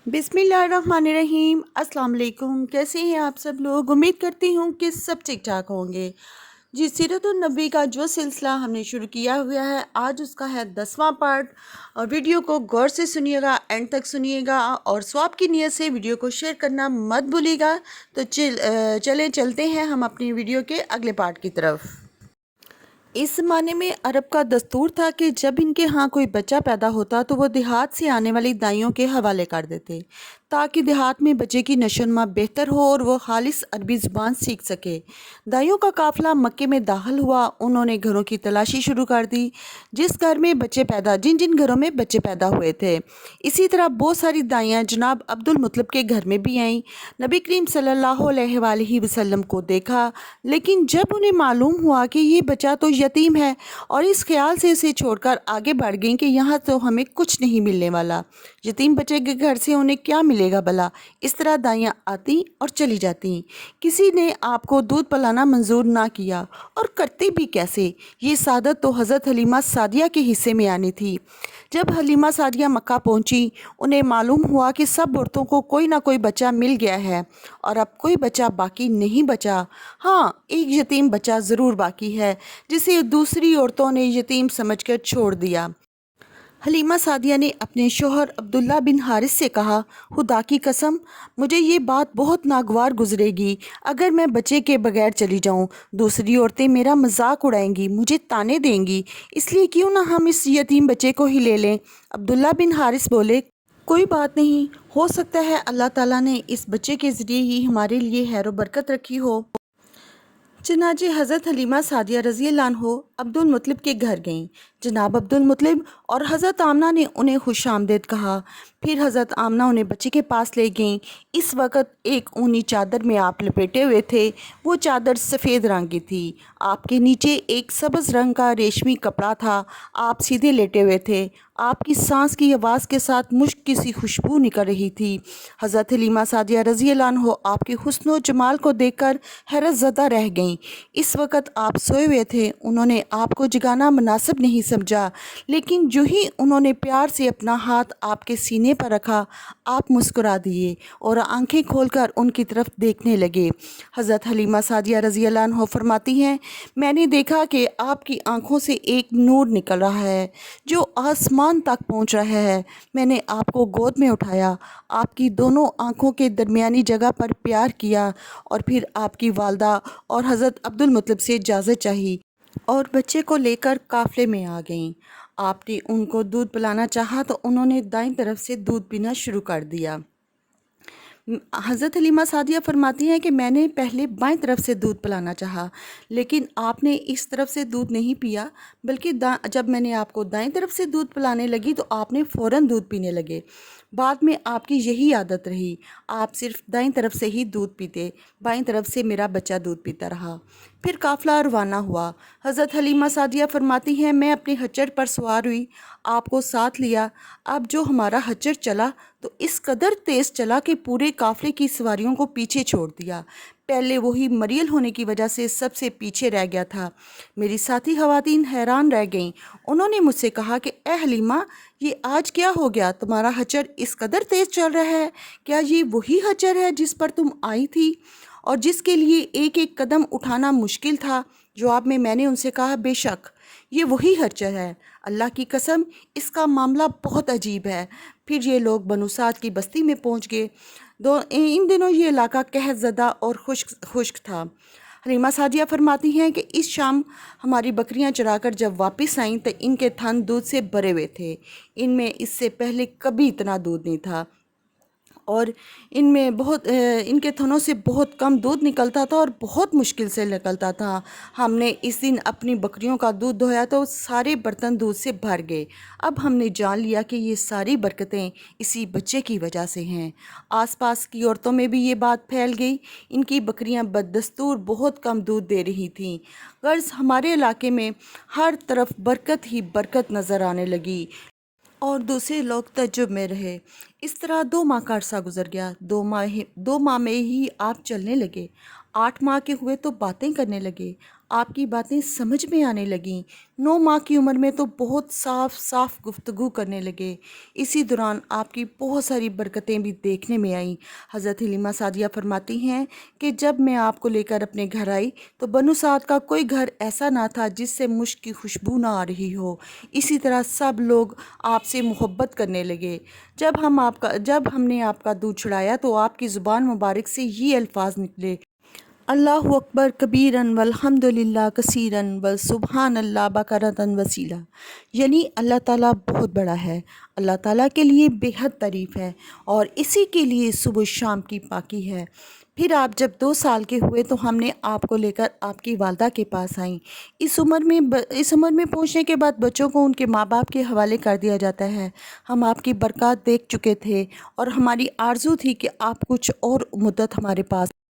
बिस्मिल्लाहिर्रहमानिर्रहीम। अस्सलाम वालेकुम। कैसे हैं आप सब लोग? उम्मीद करती हूँ कि सब ठीक ठाक होंगे। जी, सीरतुन नबी का जो सिलसिला हमने शुरू किया हुआ है, आज उसका है 10वां पार्ट। और वीडियो को गौर से सुनिएगा, एंड तक सुनिएगा और सवाब की नीयत से वीडियो को शेयर करना मत भूलिएगा। तो चलते हैं हम अपनी वीडियो के अगले पार्ट की तरफ। इस ज़माने में अरब का दस्तूर था कि जब इनके यहाँ कोई बच्चा पैदा होता तो वो देहात से आने वाली दाइयों के हवाले कर देते, ताकि देहात में बच्चे की नशोनुमा बेहतर हो और वो खालिस अरबी ज़ुबान सीख सके। दाइयों का काफ़िला मक्के में दाखिल हुआ। उन्होंने घरों की तलाशी शुरू कर दी, जिन जिन घरों में बच्चे पैदा हुए थे। इसी तरह बहुत सारी दाइयाँ जनाब अब्दुल मुत्तलिब के घर में भी आईं। नबी करीम सल्लल्लाहु अलैहि वसल्लम को देखा, लेकिन जब उन्हें मालूम हुआ कि ये बच्चा तो यतीम है, और इस ख्याल से इसे छोड़कर आगे बढ़ गई कि यहाँ तो हमें कुछ नहीं मिलने वाला, यतीम बच्चे के घर से उन्हें क्या मिलेगा भला। इस तरह दाइयाँ आती और चली जाती। किसी ने आपको दूध पिलाना मंजूर ना किया, और करते भी कैसे। ये सादत तो हज़रत हलीमा सादिया के हिस्से में आनी थी। जब हलीमा सादिया मक्का पहुंची, उन्हें मालूम हुआ कि सब औरतों को कोई ना कोई बच्चा मिल गया है और अब कोई बच्चा बाकी नहीं बचा। हाँ, एक यतीम बच्चा ज़रूर बाकी है, जिसे दूसरी औरतों ने यतीम समझकर छोड़ दिया। हलीमा सादिया ने अपने शोहर अब्दुल्ला बिन हारिस से कहा, खुदा की कसम, मुझे ये बात बहुत नागवार गुजरेगी अगर मैं बच्चे के बगैर चली जाऊं। दूसरी औरतें मेरा मजाक उड़ाएंगी, मुझे ताने देंगी, इसलिए क्यों ना हम इस यतीम बच्चे को ही ले लें। अब्दुल्ला बिन हारिस बोले, कोई बात नहीं, हो सकता है अल्लाह ताला ने इस बच्चे के ज़रिए ही हमारे लिए खैर बरकत रखी हो। चनाचे हज़रत हलीमा सादिया रज़ी अल्लाह अन्हो अब्दुल मुत्तलिब के घर गईं। जनाब अब्दुल मुत्तलिब और हज़रत आमना ने उन्हें खुश आमदीद कहा। फिर हज़रत आमना उन्हें बच्चे के पास ले गईं। इस वक्त एक ऊनी चादर में आप लपेटे हुए थे। वो चादर सफ़ेद रंग की थी। आपके नीचे एक सब्ज़ रंग का रेशमी कपड़ा था। आप सीधे लेटे हुए थे। आपकी सांस की आवाज़ के साथ मुश्क की सी खुशबू निकल रही थी। हज़रत हलीमा सादिया रज़ी अल्लाह अन्हो आपके हुस्न व जमाल को देखकर हैरत ज़दा रह गईं। इस वक्त आप सोए हुए थे। उन्होंने आपको जगाना मुनासिब नहीं समझा, लेकिन जो ही उन्होंने प्यार से अपना हाथ आपके सीने पर रखा, आप मुस्कुरा दिए और आंखें खोलकर उनकी तरफ देखने लगे। हज़रत हलीमा सादिया रज़ी अल्लाह अन्हा फरमाती हैं, मैंने देखा कि आपकी आंखों से एक नूर निकल रहा है जो आसमान तक पहुंच रहा है। मैंने आपको गोद में उठाया, आपकी दोनों आंखों के दरमियानी जगह पर प्यार किया और फिर आपकी वालदा और हज़रत अब्दुल मुत्तलिब से इजाज़त चाही और बच्चे को लेकर काफ़िले में आ गईं। आपने उनको दूध पिलाना चाहा तो उन्होंने दाईं तरफ से दूध पीना शुरू कर दिया। हज़रत हलीमा सादिया फरमाती हैं कि मैंने पहले बाएं तरफ से दूध पिलाना चाहा, लेकिन आपने इस तरफ से दूध नहीं पिया, बल्कि जब मैंने आपको दाएं तरफ से दूध पिलाने लगी तो आपने फ़ौरन दूध पीने लगे। बाद में आपकी यही आदत रही, आप सिर्फ दाईं तरफ से ही दूध पीते, बाईं तरफ से मेरा बच्चा दूध पीता रहा। फिर काफ़िला रवाना हुआ। हज़रत हलीमा सादिया फरमाती हैं, मैं अपने खच्चर पर सवार हुई, आपको साथ लिया। अब जो हमारा खच्चर चला तो इस कदर तेज़ चला कि पूरे काफ़िले की सवारियों को पीछे छोड़ दिया। पहले वही मरियल होने की वजह से सबसे पीछे रह गया था। मेरी साथी ख़वातीन हैरान रह गईं। उन्होंने मुझसे कहा कि ए हलीमा, ये आज क्या हो गया, तुम्हारा खच्चर इस कदर तेज़ चल रहा है। क्या ये वही खच्चर है जिस पर तुम आई थी और जिसके लिए एक एक कदम उठाना मुश्किल था? जवाब में मैंने उनसे कहा, बेशक ये वही खच्चर है। अल्लाह की कसम, इसका मामला बहुत अजीब है। फिर ये लोग बनु साद की बस्ती में पहुंच गए। इन दिनों ये इलाका कहत ज़दा और खुश्क था। हलीमा सादिया फरमाती हैं कि इस शाम हमारी बकरियां चराकर जब वापस आईं तो इनके थन दूध से भरे हुए थे। इनमें इससे पहले कभी इतना दूध नहीं था और इनके थनों से बहुत कम दूध निकलता था और बहुत मुश्किल से निकलता था। हमने इस दिन अपनी बकरियों का दूध दोया तो सारे बर्तन दूध से भर गए। अब हमने जान लिया कि ये सारी बरकतें इसी बच्चे की वजह से हैं। आसपास की औरतों में भी ये बात फैल गई। इनकी बकरियां बददस्तूर बहुत कम दूध दे रही थीं। गर्ज हमारे इलाके में हर तरफ बरकत ही बरकत नज़र आने लगी और दूसरे लोग तज्जुब में रहे। इस तरह 2 माह का अरसा गुजर गया। 2 माह में ही आप चलने लगे। 8 माह के हुए तो बातें करने लगे। آپ کی باتیں سمجھ میں آنے لگیں۔ 9 ماہ کی عمر میں تو بہت صاف صاف گفتگو کرنے لگے۔ اسی دوران آپ کی بہت ساری برکتیں بھی دیکھنے میں آئیں۔ حضرت حلیمہ سعدیہ فرماتی ہیں کہ جب میں آپ کو لے کر اپنے گھر آئی تو بنو سعد کا کوئی گھر ایسا نہ تھا جس سے مشک کی خوشبو نہ آ رہی ہو۔ اسی طرح سب لوگ آپ سے محبت کرنے لگے۔ جب ہم نے آپ کا دودھ چڑھایا تو آپ کی زبان مبارک سے یہ الفاظ نکلے: اللہ اکبر کبیرن والحمد للہ کثیرن وسبحان اللہ بکرۃ وصیلا، یعنی اللہ تعالیٰ بہت بڑا ہے، اللہ تعالیٰ کے لیے بے حد تعریف ہے اور اسی کے لیے صبح و شام کی پاکی ہے۔ پھر آپ جب 2 سال کے ہوئے تو ہم نے آپ کو لے کر آپ کی والدہ کے پاس آئیں۔ اس عمر میں پہنچنے کے بعد بچوں کو ان کے ماں باپ کے حوالے کر دیا جاتا ہے۔ ہم آپ کی برکات دیکھ چکے تھے اور ہماری آرزو تھی کہ آپ کچھ اور مدت ہمارے پاس